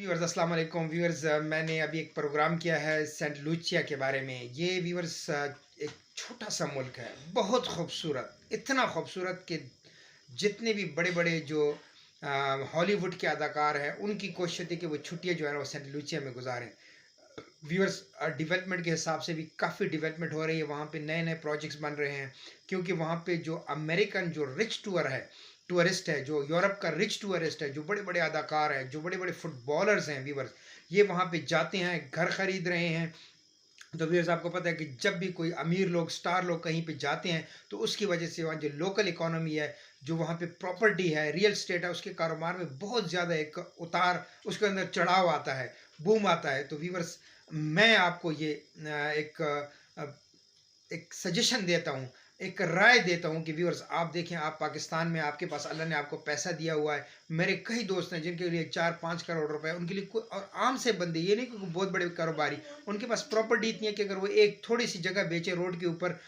Viewers अस्सलाम वालेकुम viewers, मैंने अभी एक प्रोग्राम किया है सेंट लूसिया के बारे में। ये व्यूअर्स एक छोटा सा मुल्क है, बहुत खूबसूरत, इतना खूबसूरत कि जितने भी बड़े बड़े जो हॉलीवुड के अदाकार हैं उनकी कोशिश थी कि वो छुट्टियां जो है ना वो सेंट लूसिया में गुजारें। व्यूअर्स, डेवलपमेंट के हिसाब से भी काफ़ी डेवलपमेंट हो रही है, वहाँ पे नए नए प्रोजेक्ट्स बन रहे हैं। क्योंकि वहाँ पे जो अमेरिकन जो रिच टूरिस्ट है, जो यूरोप का रिच टूरिस्ट है, जो बड़े बड़े अदाकार हैं, जो बड़े बड़े फुटबॉलर्स हैं व्यूअर्स, ये वहाँ पे जाते हैं, घर खरीद रहे हैं। तो व्यूअर्स, आपको पता है कि जब भी कोई अमीर लोग, स्टार लोग कहीं पे जाते हैं तो उसकी वजह से वहाँ जो लोकल इकोनॉमी है, जो वहाँ पे प्रॉपर्टी है, रियल स्टेट है, उसके कारोबार में बहुत ज़्यादा एक उतार, उसके अंदर चढ़ाव आता है, बूम आता है। तो व्यूअर्स, मैं आपको ये एक सजेशन देता हूँ, एक राय देता हूँ कि व्यूअर्स, आप देखें, आप पाकिस्तान में, आपके पास अल्लाह ने आपको पैसा दिया हुआ है। मेरे कई दोस्त हैं जिनके लिए 4-5 करोड़ रुपए, उनके लिए कोई, और आम से बंदे, ये नहीं कि बहुत बड़े कारोबारी, उनके पास प्रॉपर्टी इतनी है कि अगर वो एक थोड़ी सी जगह बेचे रोड के ऊपर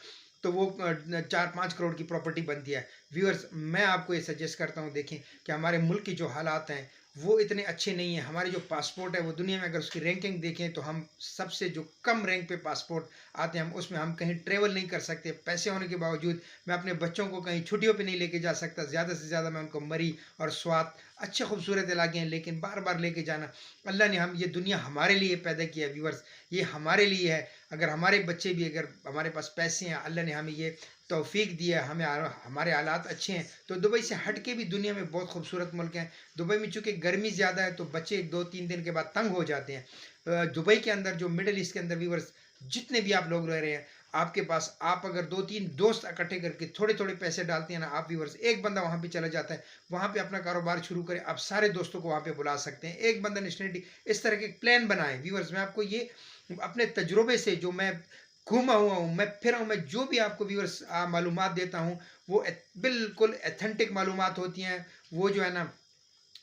तो वो 4-5 करोड़ की प्रॉपर्टी बनती है। व्यूअर्स, मैं आपको ये सजेस्ट करता हूँ, देखें कि हमारे मुल्क के जो हालात हैं वो इतने अच्छे नहीं हैं। हमारे जो पासपोर्ट है वो दुनिया में अगर उसकी रैंकिंग देखें तो हम सबसे जो कम रैंक पे पासपोर्ट आते हैं, हम उसमें हम कहीं ट्रेवल नहीं कर सकते। पैसे होने के बावजूद मैं अपने बच्चों को कहीं छुट्टियों पे नहीं लेके जा सकता। ज़्यादा से ज़्यादा मैं उनको मरी और स्वात, अच्छे खूबसूरत इलाके हैं, लेकिन बार बार लेके जाना, अल्लाह ने, हम, ये दुनिया हमारे लिए पैदा किया है व्यूअर्स, ये हमारे लिए है। अगर हमारे बच्चे भी, अगर हमारे पास पैसे हैं, अल्लाह ने हमें ये तौफीक दिया है, हमें हमारे हालात अच्छे हैं, तो दुबई से हट के भी दुनिया में बहुत खूबसूरत मुल्क हैं। दुबई में चूँकि गर्मी ज़्यादा है तो बच्चे 2-3 दिन के बाद तंग हो जाते हैं। दुबई के अंदर, जो मिडल ईस्ट के अंदर व्यूअर्स, जितने भी आप लोग रह रहे हैं, आपके पास, आप अगर 2-3 दोस्त इकट्ठे करके थोड़े थोड़े पैसे डालते हैं ना, आप व्यूअर्स, एक बंदा वहाँ पे चला जाता है, वहाँ पे अपना कारोबार शुरू करें, आप सारे दोस्तों को वहाँ पे बुला सकते हैं, एक बंदा नेशनलिटी, इस तरह के प्लान बनाएं। व्यूअर्स, मैं आपको ये अपने तजुर्बे से, जो मैं घूमा हुआ हूँ, मैं फिरा हूँ, मैं जो भी आपको व्यूअर्स मालूमात देता हूँ, वो बिल्कुल एथेंटिक मालूमात होती हैं। वो जो है ना,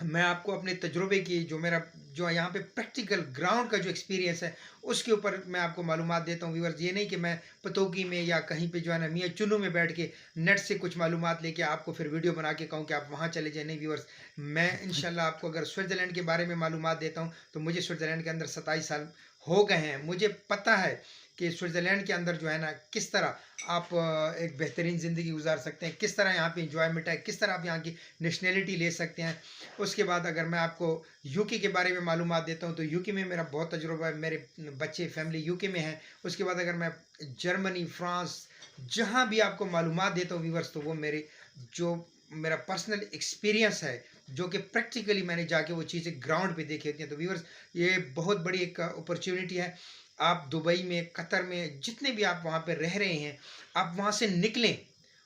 मैं आपको अपने तजुर्बे की, जो मेरा, जो यहाँ पे प्रैक्टिकल ग्राउंड का जो एक्सपीरियंस है, उसके ऊपर मैं आपको मालूमात देता हूँ व्यूअर्स। ये नहीं कि मैं पतोगी में या कहीं पे जो है ना मियाँ चुन्नू में बैठ के नेट से कुछ मालूमात लेके आपको फिर वीडियो बना के कहूँ कि आप वहाँ चले जाए। नहीं व्यूअर्स, मैं इंशाल्लाह आपको अगर स्विट्ज़रलैंड के बारे में मालूमात देता हूँ तो मुझे स्विट्ज़रलैंड के अंदर 27 साल हो गए हैं। मुझे पता है कि स्विट्ज़रलैंड के अंदर जो है ना, किस तरह आप एक बेहतरीन ज़िंदगी गुजार सकते हैं, किस तरह यहाँ पे इंजॉयमेंट है, किस तरह आप यहाँ की नेशनैलिटी ले सकते हैं। उसके बाद अगर मैं आपको यूके के बारे में मालूमात देता हूँ तो यूके में मेरा बहुत तजुर्बा है, मेरे बच्चे, फैमिली यूके में है। उसके बाद अगर मैं जर्मनी, फ्रांस, जहाँ भी आपको मालूमात देता हूँ व्यूवर्स, तो वो मेरे, जो मेरा पर्सनल एक्सपीरियंस है, जो कि प्रैक्टिकली मैंने जाके वो चीज़ें ग्राउंड पे देखी होती हैं। तो व्यूवर्स, ये बहुत बड़ी एक अपॉर्चुनिटी है। आप दुबई में, कतर में, जितने भी आप वहाँ पे रह रहे हैं, आप वहाँ से निकलें।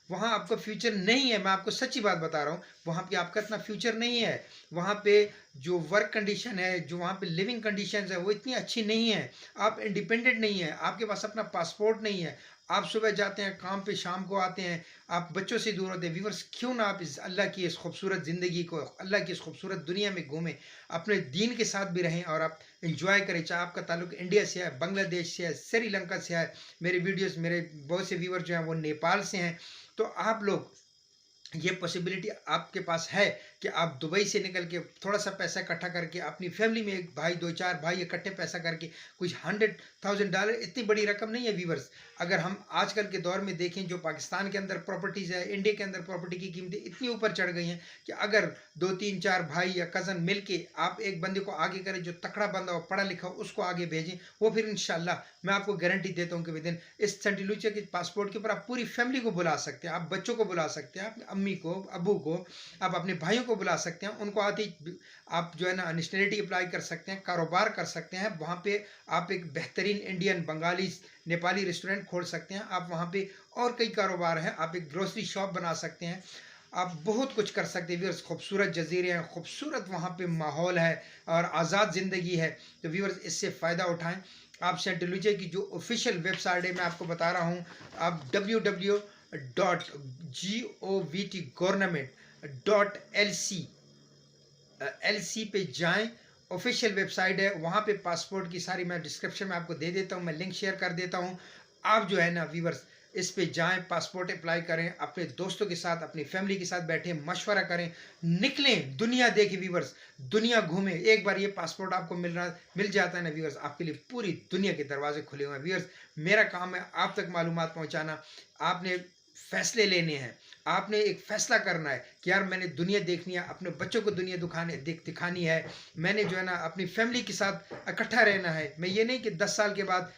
वहाँ आपका फ्यूचर नहीं है, मैं आपको सच्ची बात बता रहा हूँ, वहाँ पे आपका इतना फ्यूचर नहीं है। वहाँ पे जो वर्क कंडीशन है, जो वहाँ पे लिविंग कंडीशंस है, वो इतनी अच्छी नहीं है। आप इंडिपेंडेंट नहीं है, आपके पास अपना पासपोर्ट नहीं है, आप सुबह जाते हैं काम पे, शाम को आते हैं, आप बच्चों से दूर होते हैं। व्यूवर्स, क्यों ना आप इस अल्लाह की इस खूबसूरत ज़िंदगी को, अल्लाह की इस खूबसूरत दुनिया में घूमें, अपने दीन के साथ भी रहें और आप इंजॉय करें। चाहे आपका ताल्लुक इंडिया से है, बांग्लादेश से है, श्रीलंका से है, मेरे वीडियोस, मेरे बहुत से व्यूवर जो हैं वो नेपाल से हैं। तो आप लोग, ये पॉसिबिलिटी आपके पास है कि आप दुबई से निकल के थोड़ा सा पैसा इकट्ठा करके, अपनी फैमिली में एक भाई, 2-4 भाई इकट्ठे पैसा करके, कुछ $100,000, इतनी बड़ी रकम नहीं है व्यूवर्स। अगर हम आजकल के दौर में देखें, जो पाकिस्तान के अंदर प्रॉपर्टीज़ है, इंडिया के अंदर प्रॉपर्टी की कीमतें इतनी ऊपर चढ़ गई हैं कि अगर 2-3-4 भाई या कज़न मिल के आप एक बंदे को आगे करें, जो तकड़ा बंदा हो, पढ़ा लिखा हो, उसको आगे भेजें, वो फिर इंशाल्लाह मैं आपको गारंटी देता हूँ कि विदिन इस सेंट लूसिया के पासपोर्ट के ऊपर आप पूरी फैमिली को बुला सकते हैं, आप बच्चों को बुला सकते हैं, आप अम्मी को, अबू को, आप अपने भाइयों को बुला सकते हैं। उनको आते ही आप जो है ना नेशनलिटी अप्लाई कर सकते हैं, कारोबार कर सकते हैं। वहाँ पे आप एक बेहतरीन इंडियन, बंगाली, नेपाली रेस्टोरेंट खोल सकते हैं। आप वहाँ पे और कई कारोबार हैं, आप एक ग्रोसरी शॉप बना सकते हैं, आप बहुत कुछ कर सकते हैं व्यूअर्स। खूबसूरत जजीरे हैं, खूबसूरत वहाँ पे माहौल है और आज़ाद ज़िंदगी है। तो व्यूअर्स, इससे फ़ायदा उठाएं। आप सेंट लूसिया की जो ऑफिशियल वेबसाइट है, मैं आपको बता रहा हूँ, आप www.govt LC पे जाएं। ऑफिशियल वेबसाइट है, वहाँ पे पासपोर्ट की सारी, मैं डिस्क्रिप्शन में आपको दे देता हूँ, मैं लिंक शेयर कर देता हूँ। आप जो है ना व्यूवर्स, इस पे जाएं, पासपोर्ट अप्लाई करें, अपने दोस्तों के साथ, अपनी फैमिली के साथ बैठें, मशवरा करें, निकलें, दुनिया देखें व्यूअर्स, दुनिया घूमें। एक बार ये पासपोर्ट आपको मिल जाता है ना व्यूअर्स, आपके लिए पूरी दुनिया के दरवाजे खुले हुए हैं व्यूअर्स। मेरा काम है आप तक मालूमात पहुंचाना। आपने फैसले लेने हैं, आपने एक फैसला करना है कि यार मैंने दुनिया देखनी है, अपने बच्चों को दुनिया दिखानी है, मैंने जो है ना अपनी फैमिली के साथ इकट्ठा रहना है। मैं ये नहीं कि 10 साल के बाद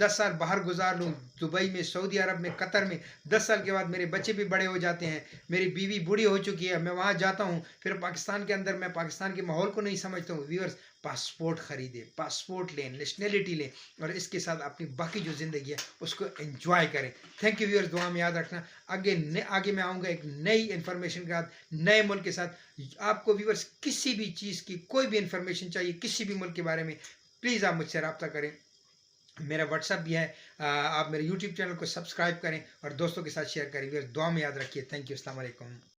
10 साल बाहर गुजार लूँ, दुबई में, सऊदी अरब में, कतर में, 10 साल के बाद मेरे बच्चे भी बड़े हो जाते हैं, मेरी बीवी बूढ़ी हो चुकी है, मैं वहाँ जाता हूँ, फिर पाकिस्तान के अंदर मैं पाकिस्तान के माहौल को नहीं समझता हूँ। व्यूअर्स, पासपोर्ट खरीदें, पासपोर्ट लें, नेशनैलिटी लें और इसके साथ अपनी बाकी जो ज़िंदगी है उसको एंजॉय करें। थैंक यू व्यूअर्स, दुआ में याद रखना। आगे मैं आऊँगा एक नई इन्फॉर्मेशन के साथ, नए मुल्क के साथ। आपको व्यूअर्स किसी भी चीज़ की कोई भी इन्फॉर्मेशन चाहिए, किसी भी मुल्क के बारे में, प्लीज़ आप मुझसे रब्ता करें। मेरा व्हाट्सअप भी है। आप मेरे यूट्यूब चैनल को सब्सक्राइब करें और दोस्तों के साथ शेयर करें। दुआ में याद रखिए। Thank you. अस्सलाम वालेकुम।